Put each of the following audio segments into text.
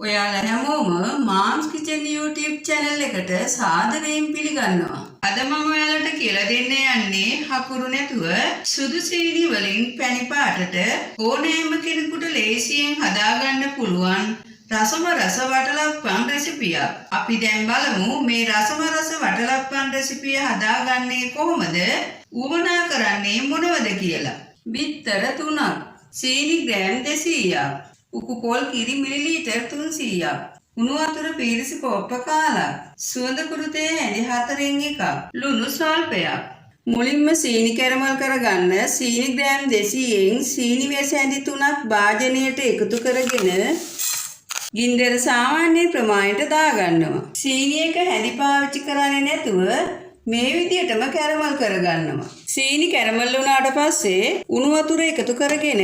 ඔයාලා හැමෝම මාම්ස් kitchen YouTube channel එකට සාදරයෙන් පිළිගන්නවා. අද මම ඔයාලට කියලා දෙන්න යන්නේ හකුරු නැතුව සුදු සීනි වලින් පැණි පාටට ඕනෑම කෙනෙකුට ලේසියෙන් හදාගන්න පුළුවන් රසම රස වටලප්පම් රෙසිපියක්. අපි දැන් බලමු මේ රසම රස වටලප්පම් රෙසිපිය හදාගන්නේ කොහොමද? උවමනා කරන්නේ මොනවද කියලා. බිත්තර 3ක්, සීනි ග්‍රෑම් 200ක්, උකු පොල් කිරි මිලිලීටර් 300ක්, උණු වතුර පීරිසි කෝප්ප කාලක්, සුවඳ කුරුතේ හැඳි 4න් එකක්, ලුණු ස්වල්පයක්. මුලින්ම සීනි කැරමල් කරගන්න සීනි ග්‍රෑම් 200න් සීනි වැසි හැඳි 3ක් භාජනයට එකතු කරගෙන ගින්දර සාමාන්‍ය ප්‍රමාණයට දාගන්නවා. සීනි එක හැඳි පාවිච්චි කරන්නේ නැතුව මේ විදිහටම කැරමල් කරගන්නවා. සීනි කැරමල් වුණාට පස්සේ උණු වතුර එකතු කරගෙන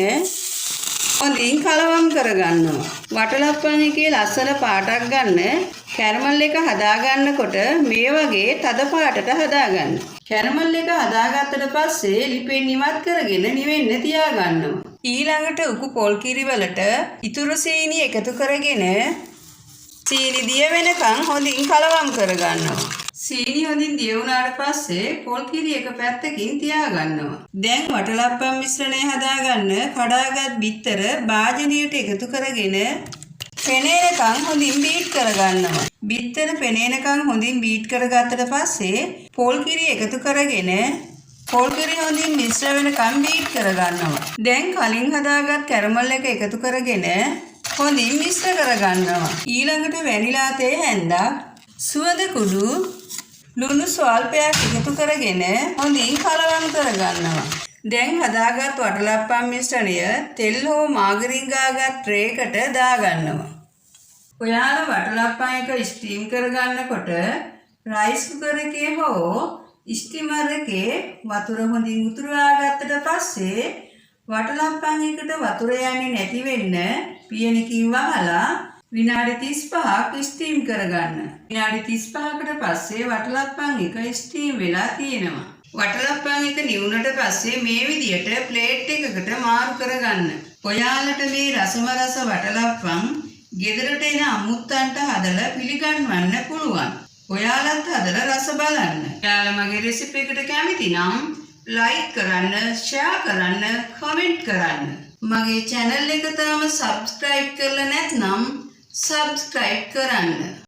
හොඳින් කලවම් කරගන්නවා. වටලප්පම් එකේ ලස්සන පාටක් ගන්න කැරමල් එක හදාගන්නකොට මේ වගේ තද පාටට හදාගන්න. කැරමල් එක හදාගත්තට පස්සේ ලිපෙන් ඉවත් කරගෙන නිවෙන්න තියාගන්නවා. ඊළඟට උකු පොල් කිරි වලට ඉතුරු සීනි එකතු කරගෙන සීනි දිය වෙනකන් හොඳින් කලවම් කරගන්නවා. සීනි හොඳින් දිය වුණාට පස්සේ පොල් කිරි එක පැත්තකින් තියාගන්නවා. දැන් වටලප්පම් මිශ්‍රණය හදාගන්න කඩාගත් බිත්තර භාජනයට එකතු කරගෙන පෙනේනකන් හොඳින් බීට් කරගන්නවා. බිත්තර පෙනේනකන් හොඳින් බීට් කරගත්තට පස්සේ පොල් කිරි එකතු කරගෙන පොල් කිරි හොඳින් මිශ්‍ර වෙනකන් බීට් කරගන්නවා. දැන් කලින් හදාගත් කැරමල් එක එකතු කරගෙන හොඳින් මිශ්‍ර කරගන්නවා. ඊළඟට වැනිලා තේ හැන්දක්, සුවඳ කුඩු, ලුණු ස්වල්පයක් එකතු කරගෙන හොඳින් කලවම් කරගන්නවා. දැන් හදාගත් වටලප්පම් මිශ්‍රණය තෙල් හෝ මාගරින් ගාගත් ට්‍රේකට දාගන්නවා. ඔයාලා වටලප්පම් එක ස්ටීම් කරගන්නකොට රයිස් කුකර් එකේ හෝ ස්ටිමර් එකේ වතුර හොඳින් උතුරවා ගත්තට පස්සේ වටලප්පම් එකට වතුර යන්නේ නැති වෙන්න පියනකින් වහලා විනාඩි 35ක් ස්ටීම් කරගන්න. විනාඩි 35කට පස්සේ වටලප්පම් එක ස්ටීම් වෙලා තියෙනවා. වටලප්පම් එක නිවුනට පස්සේ මේ විදියට ප්ලේට් එකකට මාරු කරගන්න. ඔයාලට මේ රසම රස වටලප්පම් ගෙදරට එන අමුත්තන්ට හදලා පිළිගන්වන්න පුළුවන්. ඔයාලත් හදලා රස බලන්න. ඔයාලා මගේ රෙසිපි එකට කැමති නම් ලයික් කරන්න, ෂෙයා කරන්න, කමෙන්ට් කරන්න. මගේ channel එක තාම subscribe කරලා නැත්නම් subscribe කරන්න.